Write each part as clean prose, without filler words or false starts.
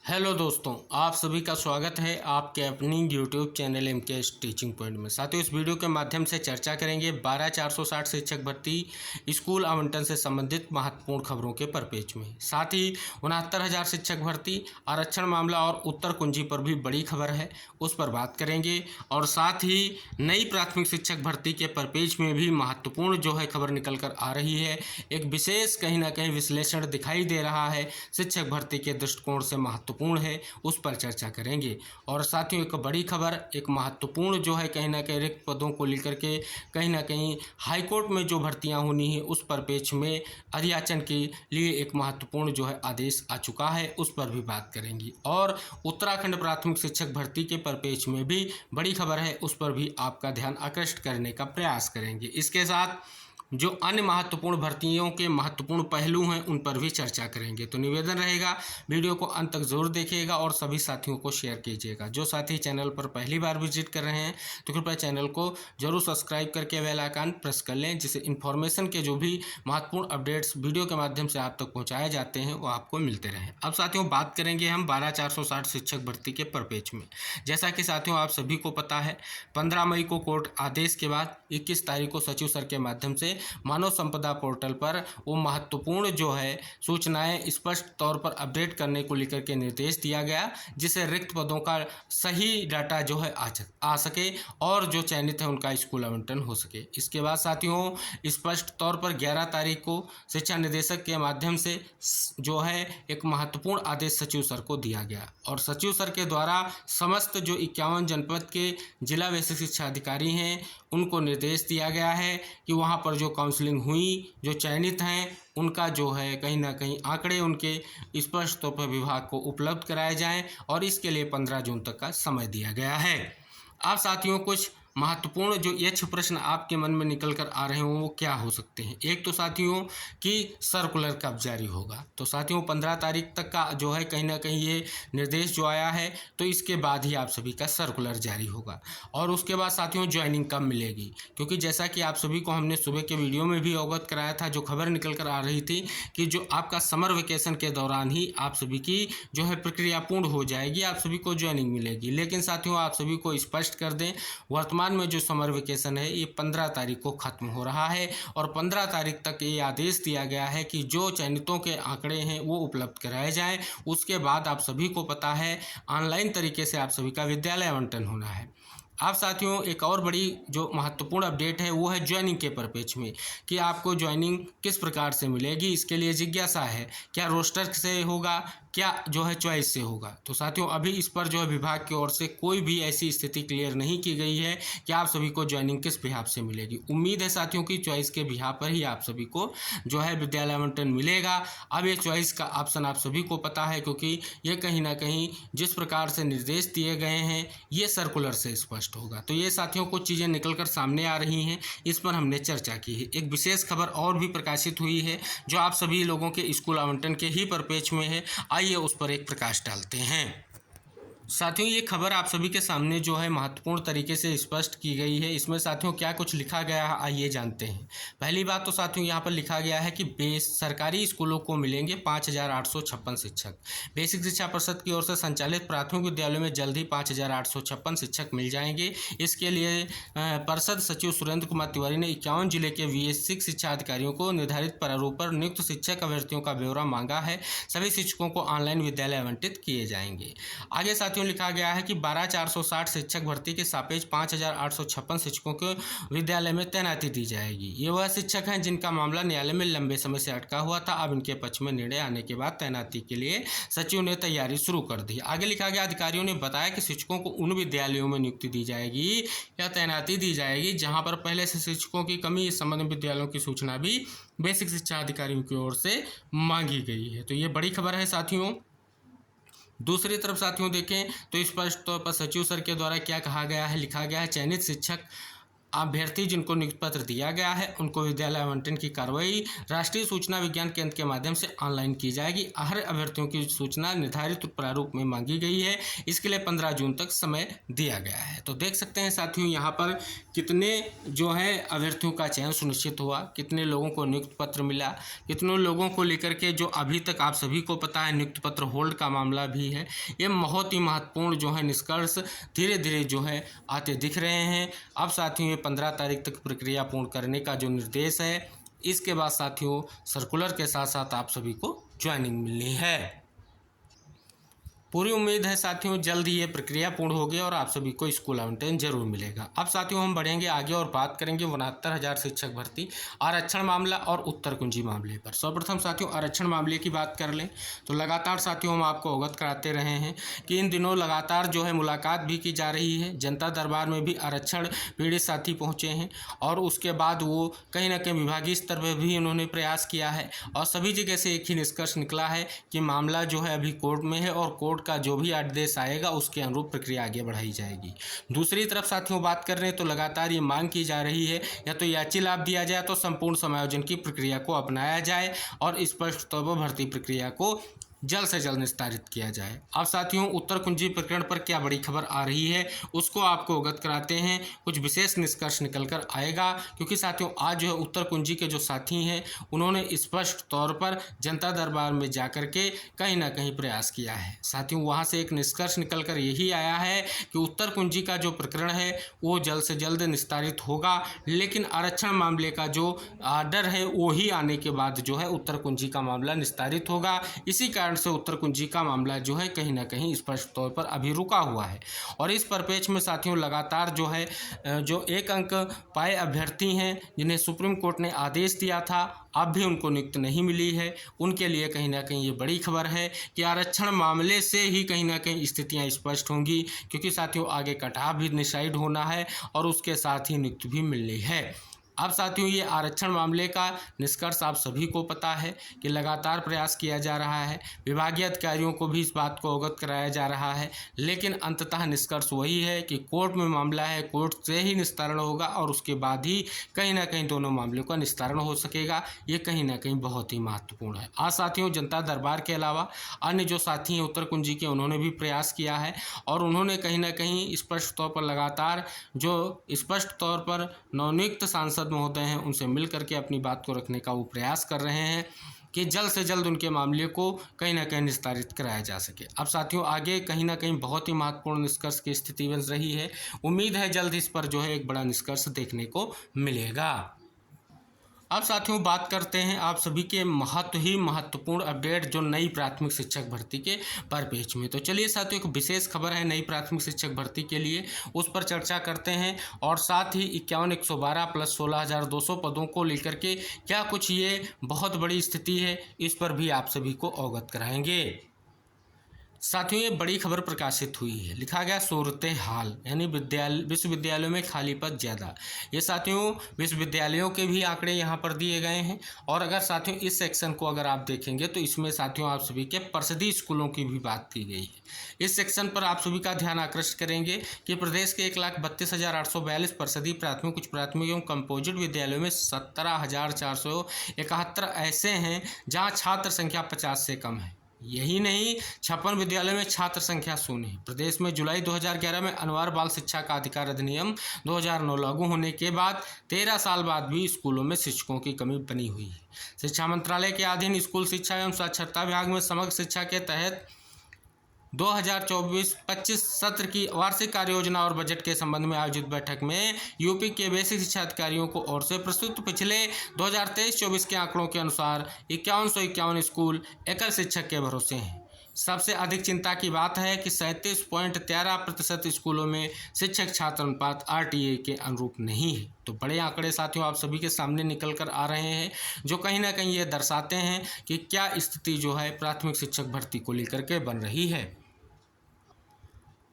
Hello दोस्तों, आप सभी का स्वागत है आपके अपनी YouTube channel MKS teaching point में। साथियों, इस वीडियो के माध्यम से चर्चा करेंगे 12460 शिक्षक भर्ती स्कूल आवंटन से संबंधित महत्वपूर्ण खबरों के परिप्रेक्ष्य में। साथ ही 69,000 शिक्षक भर्ती आरक्षण मामला और उत्तर कुंजी पर भी बड़ी खबर है, उस पर बात करेंगे। और साथ ही नई प्राथमिक शिक्षक भर्ती के परिप्रेक्ष्य में भी महत्वपूर्ण जो है खबर निकल कर आ रही है। एक विशेष कहीं ना कहीं विश्लेषण दिखाई दे रहा है, शिक्षक भर्ती के दृष्टिकोण से महत्वपूर्ण है, उस पर चर्चा करेंगे। और साथियों, एक बड़ी खबर, एक महत्वपूर्ण जो है कहीं ना कहीं रिक्त पदों को लेकर के कहीं ना कहीं हाईकोर्ट में जो भर्तियां होनी है उस परिप्रेक्ष्य में अधियाचन के लिए एक महत्वपूर्ण जो है आदेश आ चुका है, उस पर भी बात करेंगे। और उत्तराखंड प्राथमिक शिक्षक भर्ती के परिप्रेक्ष्य में भी बड़ी खबर है, उस पर भी आपका ध्यान आकृष्ट करने का प्रयास करेंगे। इसके साथ जो अन्य महत्वपूर्ण भर्तियों के महत्वपूर्ण पहलू हैं उन पर भी चर्चा करेंगे। तो निवेदन रहेगा, वीडियो को अंत तक जरूर देखिएगा और सभी साथियों को शेयर कीजिएगा। जो साथी चैनल पर पहली बार विजिट कर रहे हैं तो कृपया चैनल को जरूर सब्सक्राइब करके बेल आइकन प्रेस कर लें, जिससे इन्फॉर्मेशन के जो भी महत्वपूर्ण अपडेट्स वीडियो के माध्यम से आप तक पहुँचाए जाते हैं वो आपको मिलते रहें। अब साथियों, बात करेंगे हम 12460 शिक्षक भर्ती के परिप्रेक्ष्य में। जैसा कि साथियों आप सभी को पता है, 15 मई को कोर्ट आदेश के बाद 21 तारीख को सचिव सर के माध्यम से मानव संपदा पोर्टल पर वो महत्वपूर्ण जो है सूचनाएं स्पष्ट तौर पर अपडेट करने को लेकर के निर्देश दिया गया, जिससे रिक्त पदों का सही डाटा जो है आ सके और जो चयनित है उनका स्कूल आवंटन हो सके। इसके बाद साथियों स्पष्ट तौर पर 11 तारीख को शिक्षा निदेशक के माध्यम से जो है एक महत्वपूर्ण आदेश सचिव सर को दिया गया और सचिव सर के द्वारा समस्त जो 51 जनपद के जिला बेसिक शिक्षा अधिकारी हैं उनको निर्देश दिया गया है कि वहाँ पर जो काउंसलिंग हुई, जो चयनित हैं उनका जो है कहीं ना कहीं आंकड़े उनके स्पष्ट तौर पर विभाग को उपलब्ध कराए जाएं और इसके लिए 15 जून तक का समय दिया गया है। अब साथियों, कुछ महत्वपूर्ण जो यक्ष प्रश्न आपके मन में निकल कर आ रहे हों वो क्या हो सकते हैं। एक तो साथियों कि सर्कुलर कब जारी होगा। तो साथियों 15 तारीख तक का जो है कहीं ना कहीं ये निर्देश जो आया है, तो इसके बाद ही आप सभी का सर्कुलर जारी होगा। और उसके बाद साथियों ज्वाइनिंग कब मिलेगी, क्योंकि जैसा कि आप सभी को हमने सुबह के वीडियो में भी अवगत कराया था, जो खबर निकल कर आ रही थी कि जो आपका समर वेकेशन के दौरान ही आप सभी की जो है प्रक्रिया पूर्ण हो जाएगी, आप सभी को ज्वाइनिंग मिलेगी। लेकिन साथियों आप सभी को स्पष्ट कर दें, वर्तमान में जो समर वेकेशन है ये 15 तारीख को खत्म हो रहा है और 15 तारीख तक ये आदेश दिया गया है कि जो चयनितों के आंकड़े हैं वो उपलब्ध कराए जाएं। उसके बाद आप सभी को पता है ऑनलाइन तरीके से आप सभी का विद्यालय आवंटन होना है। अब साथियों एक और बड़ी जो महत्वपूर्ण अपडेट है वो है ज्वाइनिंग के परिप्रेक्ष्य में कि आपको ज्वाइनिंग किस प्रकार से मिलेगी। इसके लिए जिज्ञासा है, क्या रोस्टर से होगा, क्या जो है चॉइस से होगा। तो साथियों अभी इस पर जो है विभाग की ओर से कोई भी ऐसी स्थिति क्लियर नहीं की गई है कि आप सभी को ज्वाइनिंग किस बिहाफ से मिलेगी। उम्मीद है साथियों की चॉइस के बिहाफ पर ही आप सभी को जो है विद्यालय आवंटन मिलेगा। अब ये चॉइस का ऑप्शन आप सभी को पता है, क्योंकि ये कहीं ना कहीं जिस प्रकार से निर्देश दिए गए हैं ये सर्कुलर से स्पष्ट होगा। तो ये साथियों कुछ चीज़ें निकल कर सामने आ रही हैं, इस पर हमने चर्चा की है। एक विशेष खबर और भी प्रकाशित हुई है जो आप सभी लोगों के स्कूल आवंटन के ही परिप्रेक्ष्य में है, आइए उस पर एक प्रकाश डालते हैं। साथियों ये खबर आप सभी के सामने जो है महत्वपूर्ण तरीके से स्पष्ट की गई है। इसमें साथियों क्या कुछ लिखा गया है आइए जानते हैं। पहली बात तो साथियों यहाँ पर लिखा गया है कि सरकारी स्कूलों को मिलेंगे 5,856 शिक्षक। बेसिक शिक्षा परिषद की ओर से संचालित प्राथमिक विद्यालयों में जल्द ही 5,856 शिक्षक मिल जाएंगे। इसके लिए परिषद सचिव सुरेंद्र कुमार तिवारी ने 51 जिले के VS6 शिक्षा अधिकारियों को निर्धारित प्रारूप पर नियुक्त शिक्षक अभ्यर्थियों का ब्यौरा मांगा है। सभी शिक्षकों को ऑनलाइन विद्यालय आवंटित किए जाएंगे। आगे साथियों लिखा गया है कि 12460 शिक्षक भर्ती के सापेक्ष 5,856 शिक्षकों को विद्यालय में तैनाती दी जाएगी। ये वह शिक्षक हैं जिनका मामला न्यायालय में लंबे समय से अटका हुआ था। अब इनके पक्ष में निर्णय आने के बाद तैनाती के लिए सचिव ने तैयारी शुरू कर दी। आगे लिखा गया, अधिकारियों ने बताया कि शिक्षकों को उन विद्यालयों में नियुक्ति दी जाएगी या तैनाती दी जाएगी जहां पर पहले से शिक्षकों की कमी, इस संबंध में विद्यालयों की सूचना भी बेसिक शिक्षा अधिकारियों की ओर से मांगी गई है। तो ये बड़ी खबर है साथियों। दूसरी तरफ साथियों देखें तो स्पष्ट तौर पर सचिव सर के द्वारा क्या कहा गया है, लिखा गया है चयनित शिक्षक अभ्यर्थी जिनको नियुक्ति पत्र दिया गया है उनको विद्यालय आवंटन की कार्रवाई राष्ट्रीय सूचना विज्ञान केंद्र के माध्यम से ऑनलाइन की जाएगी। हर अभ्यर्थियों की सूचना निर्धारित प्रारूप में मांगी गई है। इसके लिए 15 जून तक समय दिया गया है। तो देख सकते हैं साथियों यहाँ पर कितने जो है अभ्यर्थियों का चयन सुनिश्चित हुआ, कितने लोगों को नियुक्ति पत्र मिला, कितने लोगों को लेकर के जो अभी तक आप सभी को पता है नियुक्ति पत्र होल्ड का मामला भी है। ये बहुत ही महत्वपूर्ण जो है निष्कर्ष धीरे धीरे जो है आते दिख रहे हैं। अब साथियों 15 तारीख तक प्रक्रिया पूर्ण करने का जो निर्देश है, इसके बाद साथियों सर्कुलर के साथ साथ आप सभी को ज्वाइनिंग मिलनी है। पूरी उम्मीद है साथियों जल्द ही ये प्रक्रिया पूर्ण होगी और आप सभी को स्कूल आवंटन जरूर मिलेगा। अब साथियों हम बढ़ेंगे आगे और बात करेंगे 69,000 शिक्षक भर्ती आरक्षण मामला और उत्तर कुंजी मामले पर। सर्वप्रथम साथियों आरक्षण मामले की बात कर लें तो लगातार साथियों हम आपको अवगत कराते रहे हैं कि इन दिनों लगातार जो है मुलाकात भी की जा रही है। जनता दरबार में भी आरक्षण पीड़ित साथी पहुँचे हैं और उसके बाद वो कहीं ना कहीं विभागीय स्तर पर भी उन्होंने प्रयास किया है और सभी जगह से एक ही निष्कर्ष निकला है कि मामला जो है अभी कोर्ट में है और कोर्ट का जो भी आदेश आएगा उसके अनुरूप प्रक्रिया आगे बढ़ाई जाएगी। दूसरी तरफ साथियों बात कर रहे हैं तो लगातार ये मांग की जा रही है या तो याची लाभ दिया जाए तो संपूर्ण समायोजन की प्रक्रिया को अपनाया जाए और स्पष्ट तौर पर भर्ती प्रक्रिया को जल्द से जल्द निस्तारित किया जाए। अब साथियों उत्तर कुंजी प्रकरण पर क्या बड़ी खबर आ रही है उसको आपको अवगत कराते हैं। कुछ विशेष निष्कर्ष निकल कर आएगा क्योंकि साथियों आज जो है उत्तर कुंजी के जो साथी हैं उन्होंने स्पष्ट तौर पर जनता दरबार में जाकर के कहीं ना कहीं प्रयास किया है। साथियों वहाँ से एक निष्कर्ष निकल कर यही आया है कि उत्तर कुंजी का जो प्रकरण है वो जल्द से जल्द निस्तारित होगा, लेकिन आरक्षण मामले का जो आर्डर है वो ही आने के बाद जो है उत्तर कुंजी का मामला निस्तारित होगा। इसी कारण से उत्तर कुंजी का मामला जो है कहीं ना कहीं स्पष्ट तौर पर अभी रुका हुआ है और इस परिप्रेक्ष्य में साथियों लगातार जो है जो एक अंक पाए अभ्यर्थी हैं जिन्हें सुप्रीम कोर्ट ने आदेश दिया था अब भी उनको नियुक्ति नहीं मिली है, उनके लिए कहीं ना कहीं ये बड़ी खबर है कि आरक्षण मामले से ही कहीं ना कहीं स्थितियां स्पष्ट होंगी क्योंकि साथियों आगे कटाव भी डिसाइड होना है और उसके साथ ही नियुक्ति भी मिलनी है। अब साथियों ये आरक्षण मामले का निष्कर्ष आप सभी को पता है कि लगातार प्रयास किया जा रहा है, विभागीय अधिकारियों को भी इस बात को अवगत कराया जा रहा है, लेकिन अंततः निष्कर्ष वही है कि कोर्ट में मामला है, कोर्ट से ही निस्तारण होगा और उसके बाद ही कहीं ना कहीं दोनों मामलों का निस्तारण हो सकेगा। ये कहीं ना कहीं बहुत ही महत्वपूर्ण है। आज साथियों जनता दरबार के अलावा अन्य जो साथी हैं उत्तर कुंजी के उन्होंने भी प्रयास किया है और उन्होंने कहीं ना कहीं स्पष्ट तौर पर लगातार जो स्पष्ट तौर पर नवनियुक्त सांसद महोदय हैं उनसे मिल करके अपनी बात को रखने का वो प्रयास कर रहे हैं कि जल्द से जल्द उनके मामले को कहीं ना कहीं निस्तारित कराया जा सके। अब साथियों आगे कहीं ना कहीं बहुत ही महत्वपूर्ण निष्कर्ष की स्थिति बन रही है। उम्मीद है जल्द इस पर जो है एक बड़ा निष्कर्ष देखने को मिलेगा। अब साथियों बात करते हैं आप सभी के महत्वपूर्ण अपडेट जो नई प्राथमिक शिक्षक भर्ती के परिप्रेक्ष्य में। तो चलिए साथियों एक विशेष खबर है नई प्राथमिक शिक्षक भर्ती के लिए, उस पर चर्चा करते हैं और साथ ही 51,112 प्लस 16,200 पदों को लेकर के क्या कुछ ये बहुत बड़ी स्थिति है इस पर भी आप सभी को अवगत कराएंगे। साथियों ये बड़ी खबर प्रकाशित हुई है, लिखा गया सूरत हाल यानी विश्वविद्यालयों में खाली पद ज़्यादा। ये साथियों विश्वविद्यालयों के भी आंकड़े यहाँ पर दिए गए हैं और अगर साथियों इस सेक्शन को अगर आप देखेंगे तो इसमें साथियों आप सभी के परिषदीय स्कूलों की भी बात की गई है। इस सेक्शन पर आप सभी का ध्यान आकृष्ट करेंगे कि प्रदेश के 1,32,842 परिषदीय प्राथमिक उच्च प्राथमिक एवं कंपोजिट विद्यालयों में 17,471 ऐसे हैं जहाँ छात्र संख्या 50 से कम है। यही नहीं 56 विद्यालयों में छात्र संख्या शून्य है। प्रदेश में जुलाई 2011 में अनिवार्य बाल शिक्षा का अधिकार अधिनियम 2009 लागू होने के बाद 13 साल बाद भी स्कूलों में शिक्षकों की कमी बनी हुई है। शिक्षा मंत्रालय के अधीन स्कूल शिक्षा एवं साक्षरता विभाग में समग्र शिक्षा के तहत 2024-25 सत्र की वार्षिक कार्य योजना और बजट के संबंध में आयोजित बैठक में यूपी के बेसिक शिक्षा अधिकारियों को ओर से प्रस्तुत पिछले 2023-24 के आंकड़ों के अनुसार 5151 स्कूल एकल शिक्षक के भरोसे हैं। सबसे अधिक चिंता की बात है कि 37.13% स्कूलों में शिक्षक छात्र अनुपात RTA के अनुरूप नहीं है। तो बड़े आंकड़े साथियों आप सभी के सामने निकल कर आ रहे हैं जो कहीं ना कहीं ये दर्शाते हैं कि क्या स्थिति जो है प्राथमिक शिक्षक भर्ती को लेकर के बन रही है।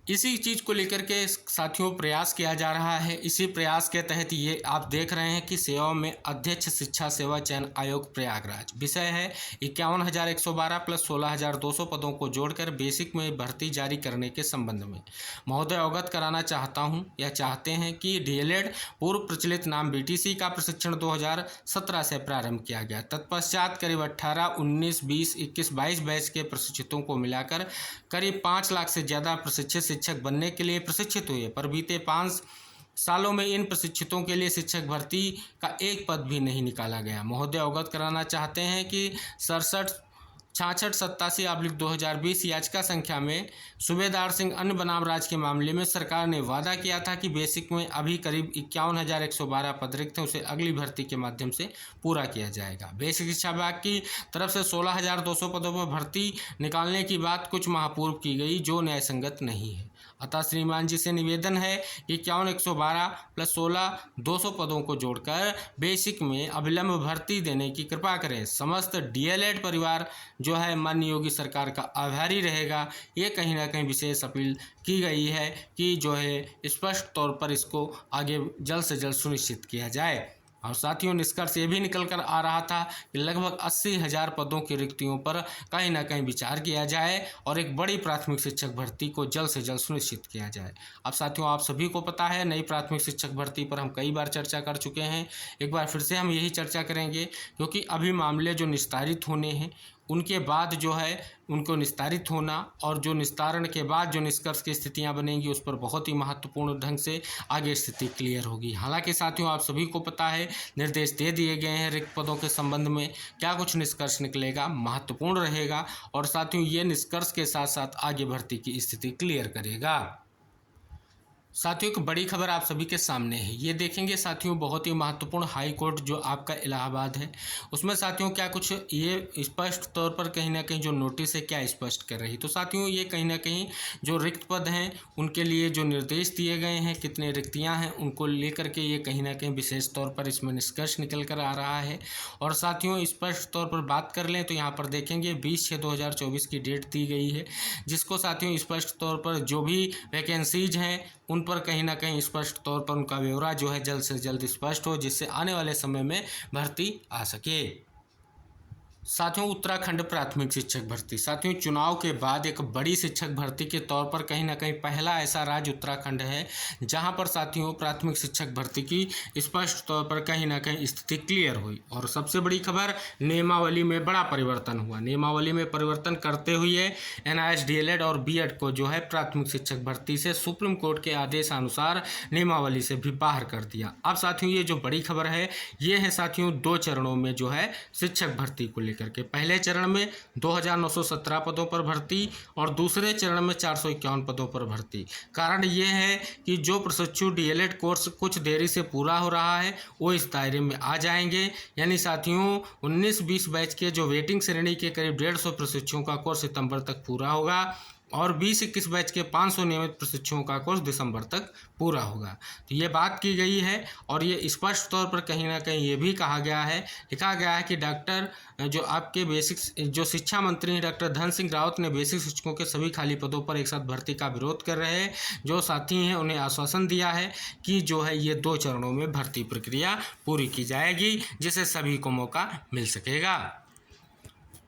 इसी चीज़ को लेकर के साथियों प्रयास किया जा रहा है। इसी प्रयास के तहत ये आप देख रहे हैं कि सेवाओं में अध्यक्ष शिक्षा सेवा चयन आयोग प्रयागराज। विषय है 51,112 प्लस 16,200 पदों को जोड़कर बेसिक में भर्ती जारी करने के संबंध में महोदय अवगत कराना चाहता हूं या चाहते हैं कि डीएलएड पूर्व प्रचलित नाम बीटीसी का प्रशिक्षण 2017 से प्रारंभ किया गया। तत्पश्चात करीब 18, 19, 20, 21, 22 बैच के प्रशिक्षितों को मिलाकर करीब 5 लाख से ज़्यादा प्रशिक्षित शिक्षक बनने के लिए प्रशिक्षित हुए, पर बीते 5 सालों में इन प्रशिक्षितों के लिए शिक्षक भर्ती का एक पद भी नहीं निकाला गया। महोदय अवगत कराना चाहते हैं कि 67/87/2020 याचिका संख्या में सूबेदार सिंह अन्य बनाम राज के मामले में सरकार ने वादा किया था कि बेसिक में अभी करीब 51,112 पद रिक्त हैं, उसे अगली भर्ती के माध्यम से पूरा किया जाएगा। बेसिक शिक्षा विभाग की तरफ से 16,200 पदों पर भर्ती निकालने की बात कुछ माह पूर्व की गई, जो न्यायसंगत नहीं है। अतः श्रीमान जी से निवेदन है कि 51,112 प्लस 16,200 पदों को जोड़कर बेसिक में अविलंब भर्ती देने की कृपा करें। समस्त डीएलएड परिवार जो है माननीय योगी सरकार का आभारी रहेगा। ये कहीं ना कहीं विशेष अपील की गई है कि जो है स्पष्ट तौर पर इसको आगे जल्द से जल्द सुनिश्चित किया जाए। और साथियों निष्कर्ष ये भी निकल कर आ रहा था कि लगभग 80,000 पदों की रिक्तियों पर कहीं ना कहीं विचार किया जाए और एक बड़ी प्राथमिक शिक्षक भर्ती को जल्द से जल्द सुनिश्चित किया जाए। अब साथियों आप सभी को पता है नई प्राथमिक शिक्षक भर्ती पर हम कई बार चर्चा कर चुके हैं। एक बार फिर से हम यही चर्चा करेंगे, क्योंकि अभी मामले जो निस्तारित होने हैं उनके बाद जो है उनको निस्तारित होना और जो निस्तारण के बाद जो निष्कर्ष की स्थितियां बनेंगी उस पर बहुत ही महत्वपूर्ण ढंग से आगे स्थिति क्लियर होगी। हालांकि साथियों आप सभी को पता है निर्देश दे दिए गए हैं रिक्त पदों के संबंध में, क्या कुछ निष्कर्ष निकलेगा महत्वपूर्ण रहेगा और साथियों ये निष्कर्ष के साथ साथ आगे भर्ती की स्थिति क्लियर करेगा। साथियों एक बड़ी खबर आप सभी के सामने है, ये देखेंगे साथियों बहुत ही महत्वपूर्ण हाई कोर्ट जो आपका इलाहाबाद है उसमें साथियों क्या कुछ ये स्पष्ट तौर पर कहीं ना कहीं जो नोटिस है क्या स्पष्ट कर रही। तो साथियों ये कहीं ना कहीं जो रिक्त पद हैं उनके लिए जो निर्देश दिए गए हैं, कितने रिक्तियां हैं उनको लेकर के ये कहीं ना कहीं विशेष तौर पर इसमें निष्कर्ष निकल कर आ रहा है। और साथियों स्पष्ट तौर पर बात कर लें तो यहाँ पर देखेंगे 20/6/2024 की डेट दी गई है, जिसको साथियों स्पष्ट तौर पर जो भी वैकेंसीज हैं उन पर कहीं ना कहीं स्पष्ट तौर पर उनका ब्यौरा जो है जल्द से जल्द स्पष्ट हो, जिससे आने वाले समय में भर्ती आ सके। साथियों उत्तराखंड प्राथमिक शिक्षक भर्ती, साथियों चुनाव के बाद एक बड़ी शिक्षक भर्ती के तौर पर कहीं ना कहीं पहला ऐसा राज्य उत्तराखंड है जहां पर साथियों प्राथमिक शिक्षक भर्ती की स्पष्ट तौर पर कहीं ना कहीं स्थिति क्लियर हुई। और सबसे बड़ी खबर नियमावली में बड़ा परिवर्तन हुआ। नियमावली में परिवर्तन करते हुए एनआईएस डीएलएड और बीएड को जो है प्राथमिक शिक्षक भर्ती से सुप्रीम कोर्ट के आदेशानुसार नियमावली से भी बाहर कर दिया। अब साथियों ये जो बड़ी खबर है ये है साथियों 2 चरणों में जो है शिक्षक भर्ती को करके। पहले चरण में 2,917 पदों पर भर्ती और दूसरे चरण में 451 पदों पर भर्ती। कारण ये है कि जो प्रशिक्षु डीएलएड कोर्स कुछ देरी से पूरा हो रहा है वो इस दायरे में आ जाएंगे। यानी साथियों 19-20 बैच के जो वेटिंग श्रेणी के करीब 150 प्रशिक्षुओं का कोर्स सितंबर तक पूरा होगा और 20-21 बैच के 500 नियमित प्रशिक्षुओं का कोर्स दिसंबर तक पूरा होगा। तो ये बात की गई है और ये स्पष्ट तौर पर कहीं ना कहीं ये भी कहा गया है, लिखा गया है कि डॉक्टर जो आपके बेसिक जो शिक्षा मंत्री हैं डॉक्टर धन सिंह रावत ने बेसिक शिक्षकों के सभी खाली पदों पर एक साथ भर्ती का विरोध कर रहे हैं जो साथी हैं उन्हें आश्वासन दिया है कि जो है ये 2 चरणों में भर्ती प्रक्रिया पूरी की जाएगी, जिससे सभी को मौका मिल सकेगा।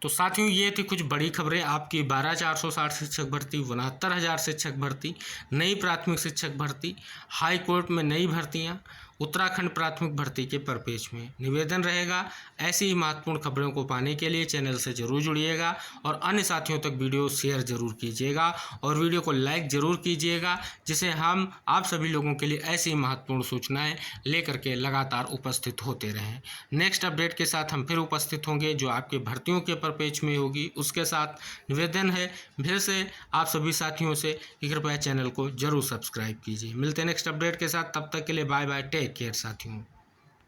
तो साथियों ये थी कुछ बड़ी खबरें आपकी। 12,460 शिक्षक भर्ती, 69,000 शिक्षक भर्ती, नई प्राथमिक शिक्षक भर्ती, हाई कोर्ट में नई भर्तियां, उत्तराखंड प्राथमिक भर्ती के परिपेक्ष में। निवेदन रहेगा ऐसी ही महत्वपूर्ण खबरों को पाने के लिए चैनल से जरूर जुड़िएगा और अन्य साथियों तक वीडियो शेयर जरूर कीजिएगा और वीडियो को लाइक जरूर कीजिएगा, जिसे हम आप सभी लोगों के लिए ऐसी महत्वपूर्ण सूचनाएं लेकर के लगातार उपस्थित होते रहें। नेक्स्ट अपडेट के साथ हम फिर उपस्थित होंगे जो आपके भर्तियों के परिपेक्ष में होगी। उसके साथ निवेदन है फिर से आप सभी साथियों से कि कृपया चैनल को जरूर सब्सक्राइब कीजिए। मिलते हैं नेक्स्ट अपडेट के साथ, तब तक के लिए बाय बाय, टेक केयर साथियों।